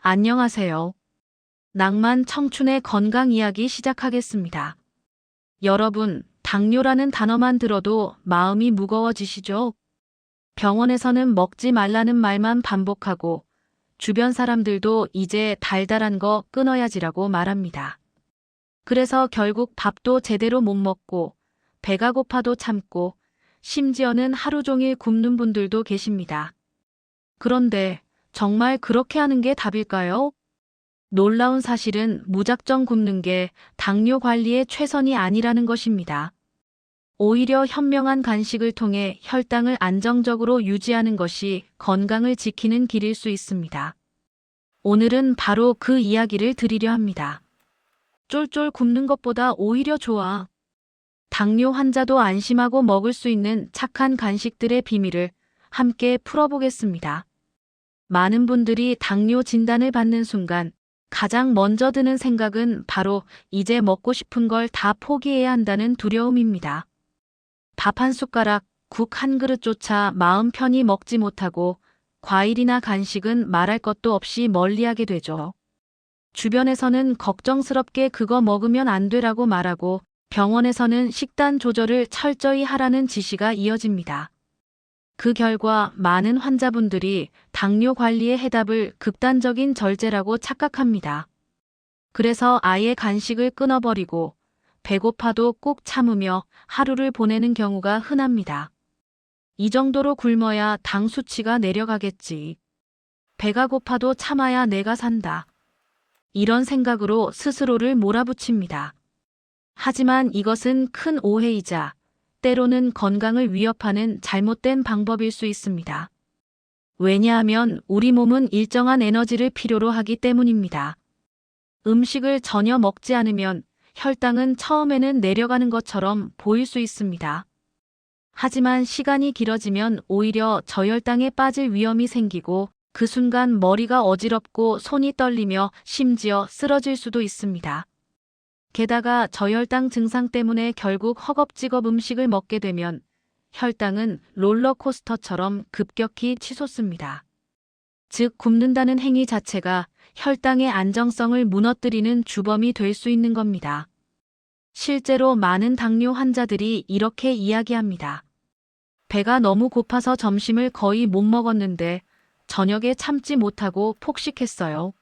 안녕하세요. 낭만 청춘의 건강 이야기 시작하겠습니다. 여러분, 당뇨라는 단어만 들어도 마음이 무거워지시죠? 병원에서는 먹지 말라는 말만 반복하고 주변 사람들도 이제 달달한 거 끊어야지라고 말합니다. 그래서 결국 밥도 제대로 못 먹고 배가 고파도 참고 심지어는 하루 종일 굶는 분들도 계십니다. 그런데 정말 그렇게 하는 게 답일까요? 놀라운 사실은 무작정 굶는 게 당뇨 관리의 최선이 아니라는 것입니다. 오히려 현명한 간식을 통해 혈당을 안정적으로 유지하는 것이 건강을 지키는 길일 수 있습니다. 오늘은 바로 그 이야기를 드리려 합니다. 쫄쫄 굶는 것보다 오히려 좋아. 당뇨 환자도 안심하고 먹을 수 있는 착한 간식들의 비밀을 함께 풀어보겠습니다. 많은 분들이 당뇨 진단을 받는 순간 가장 먼저 드는 생각은 바로 이제 먹고 싶은 걸 다 포기해야 한다는 두려움입니다. 밥 한 숟가락, 국 한 그릇조차 마음 편히 먹지 못하고 과일이나 간식은 말할 것도 없이 멀리하게 되죠. 주변에서는 걱정스럽게 그거 먹으면 안 되라고 말하고 병원에서는 식단 조절을 철저히 하라는 지시가 이어집니다. 그 결과 많은 환자분들이 당뇨 관리의 해답을 극단적인 절제라고 착각합니다. 그래서 아예 간식을 끊어버리고 배고파도 꾹 참으며 하루를 보내는 경우가 흔합니다. 이 정도로 굶어야 당 수치가 내려가겠지. 배가 고파도 참아야 내가 산다. 이런 생각으로 스스로를 몰아붙입니다. 하지만 이것은 큰 오해이자 때로는 건강을 위협하는 잘못된 방법일 수 있습니다. 왜냐하면 우리 몸은 일정한 에너지를 필요로 하기 때문입니다. 음식을 전혀 먹지 않으면 혈당은 처음에는 내려가는 것처럼 보일 수 있습니다. 하지만 시간이 길어지면 오히려 저혈당에 빠질 위험이 생기고 그 순간 머리가 어지럽고 손이 떨리며 심지어 쓰러질 수도 있습니다. 게다가 저혈당 증상 때문에 결국 허겁지겁 음식을 먹게 되면 혈당은 롤러코스터처럼 급격히 치솟습니다. 즉 굶는다는 행위 자체가 혈당의 안정성을 무너뜨리는 주범이 될 수 있는 겁니다. 실제로 많은 당뇨 환자들이 이렇게 이야기합니다. 배가 너무 고파서 점심을 거의 못 먹었는데 저녁에 참지 못하고 폭식했어요.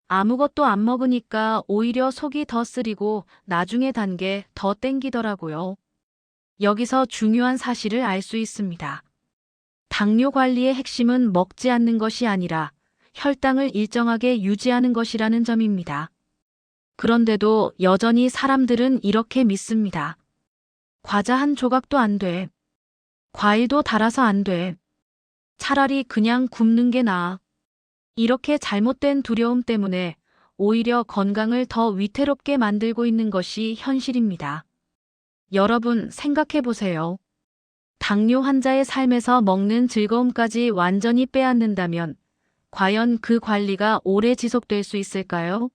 아무것도 안 먹으니까 오히려 속이 더 쓰리고 나중에 단 게 더 땡기더라고요. 여기서 중요한 사실을 알 수 있습니다. 당뇨 관리의 핵심은 먹지 않는 것이 아니라 혈당을 일정하게 유지하는 것이라는 점입니다. 그런데도 여전히 사람들은 이렇게 믿습니다. 과자 한 조각도 안 돼. 과일도 달아서 안 돼. 차라리 그냥 굶는 게 나아. 이렇게 잘못된 두려움 때문에 오히려 건강을 더 위태롭게 만들고 있는 것이 현실입니다. 여러분 생각해 보세요. 당뇨 환자의 삶에서 먹는 즐거움까지 완전히 빼앗는다면 과연 그 관리가 오래 지속될 수 있을까요?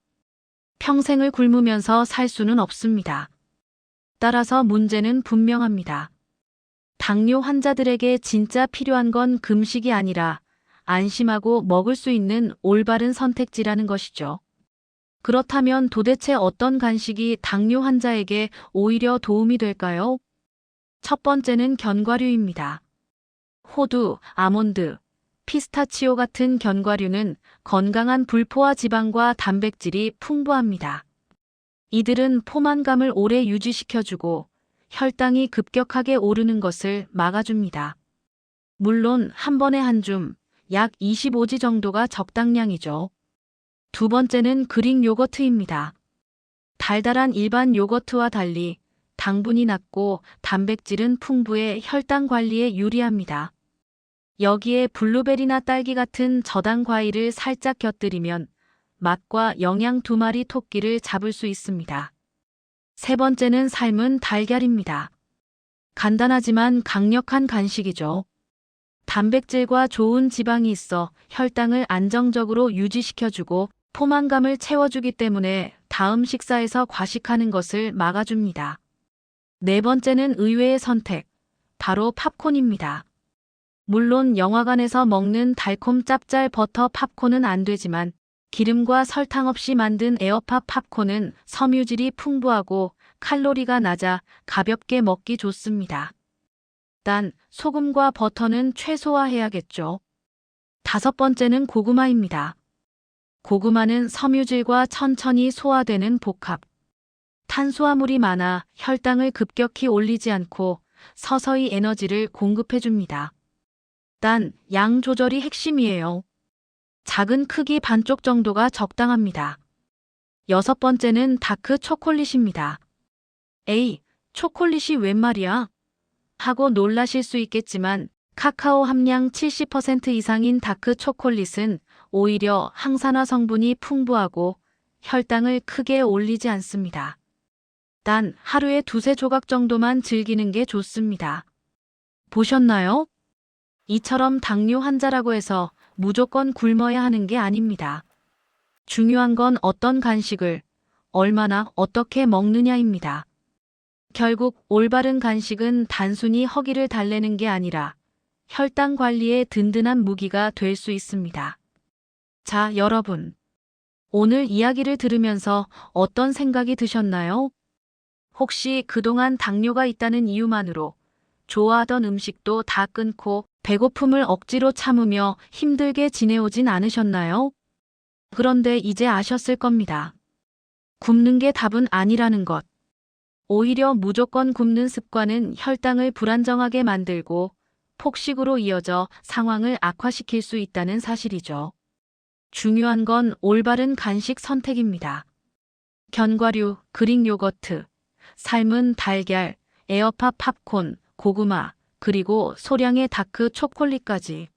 평생을 굶으면서 살 수는 없습니다. 따라서 문제는 분명합니다. 당뇨 환자들에게 진짜 필요한 건 금식이 아니라 안심하고 먹을 수 있는 올바른 선택지라는 것이죠. 그렇다면 도대체 어떤 간식이 당뇨 환자에게 오히려 도움이 될까요? 첫 번째는 견과류입니다. 호두, 아몬드, 피스타치오 같은 견과류는 건강한 불포화 지방과 단백질이 풍부합니다. 이들은 포만감을 오래 유지시켜주고 혈당이 급격하게 오르는 것을 막아줍니다. 물론 한 번에 한 줌, 약 25지 정도가 적당량이죠. 두 번째는 그릭 요거트입니다. 달달한 일반 요거트와 달리 당분이 낮고 단백질은 풍부해 혈당 관리에 유리합니다. 여기에 블루베리나 딸기 같은 저당 과일을 살짝 곁들이면 맛과 영양 두 마리 토끼를 잡을 수 있습니다. 세 번째는 삶은 달걀입니다. 간단하지만 강력한 간식이죠. 단백질과 좋은 지방이 있어 혈당을 안정적으로 유지시켜주고 포만감을 채워주기 때문에 다음 식사에서 과식하는 것을 막아줍니다. 네 번째는 의외의 선택, 바로 팝콘입니다. 물론 영화관에서 먹는 달콤 짭짤 버터 팝콘은 안 되지만 기름과 설탕 없이 만든 에어팟 팝콘은 섬유질이 풍부하고 칼로리가 낮아 가볍게 먹기 좋습니다. 단, 소금과 버터는 최소화해야겠죠. 다섯 번째는 고구마입니다. 고구마는 섬유질과 천천히 소화되는 복합. 탄수화물이 많아 혈당을 급격히 올리지 않고 서서히 에너지를 공급해줍니다. 단, 양 조절이 핵심이에요. 작은 크기 반쪽 정도가 적당합니다. 여섯 번째는 다크 초콜릿입니다. 에이, 초콜릿이 웬 말이야? 하고 놀라실 수 있겠지만 카카오 함량 70% 이상인 다크 초콜릿은 오히려 항산화 성분이 풍부하고 혈당을 크게 올리지 않습니다. 단 하루에 두세 조각 정도만 즐기는 게 좋습니다. 보셨나요? 이처럼 당뇨 환자라고 해서 무조건 굶어야 하는 게 아닙니다. 중요한 건 어떤 간식을 얼마나 어떻게 먹느냐입니다. 결국 올바른 간식은 단순히 허기를 달래는 게 아니라 혈당 관리에 든든한 무기가 될 수 있습니다. 자, 여러분. 오늘 이야기를 들으면서 어떤 생각이 드셨나요? 혹시 그동안 당뇨가 있다는 이유만으로 좋아하던 음식도 다 끊고 배고픔을 억지로 참으며 힘들게 지내오진 않으셨나요? 그런데 이제 아셨을 겁니다. 굶는 게 답은 아니라는 것. 오히려 무조건 굶는 습관은 혈당을 불안정하게 만들고 폭식으로 이어져 상황을 악화시킬 수 있다는 사실이죠. 중요한 건 올바른 간식 선택입니다. 견과류, 그릭 요거트, 삶은 달걀, 에어팟 팝콘, 고구마, 그리고 소량의 다크 초콜릿까지.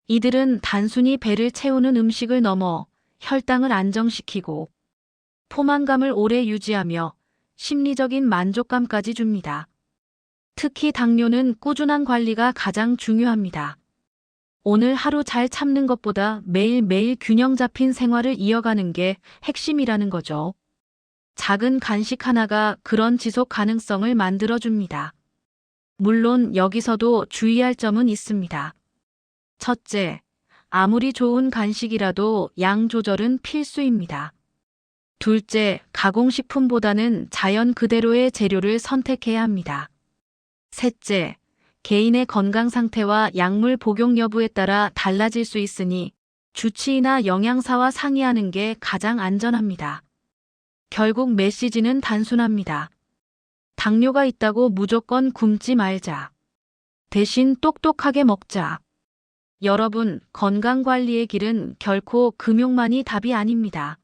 이들은 단순히 배를 채우는 음식을 넘어 혈당을 안정시키고 포만감을 오래 유지하며 심리적인 만족감까지 줍니다. 특히 당뇨는 꾸준한 관리가 가장 중요합니다. 오늘 하루 잘 참는 것보다 매일매일 균형 잡힌 생활을 이어가는 게 핵심이라는 거죠. 작은 간식 하나가 그런 지속 가능성을 만들어줍니다. 물론 여기서도 주의할 점은 있습니다. 첫째, 아무리 좋은 간식이라도 양 조절은 필수입니다. 둘째, 가공식품보다는 자연 그대로의 재료를 선택해야 합니다. 셋째, 개인의 건강 상태와 약물 복용 여부에 따라 달라질 수 있으니 주치의나 영양사와 상의하는 게 가장 안전합니다. 결국 메시지는 단순합니다. 당뇨가 있다고 무조건 굶지 말자. 대신 똑똑하게 먹자. 여러분, 건강관리의 길은 결코 금욕만이 답이 아닙니다.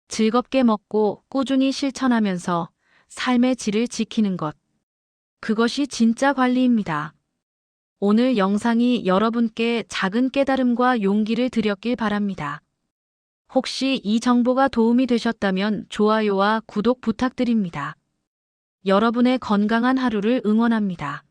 즐겁게 먹고 꾸준히 실천하면서 삶의 질을 지키는 것. 그것이 진짜 관리입니다. 오늘 영상이 여러분께 작은 깨달음과 용기를 드렸길 바랍니다. 혹시 이 정보가 도움이 되셨다면 좋아요와 구독 부탁드립니다. 여러분의 건강한 하루를 응원합니다.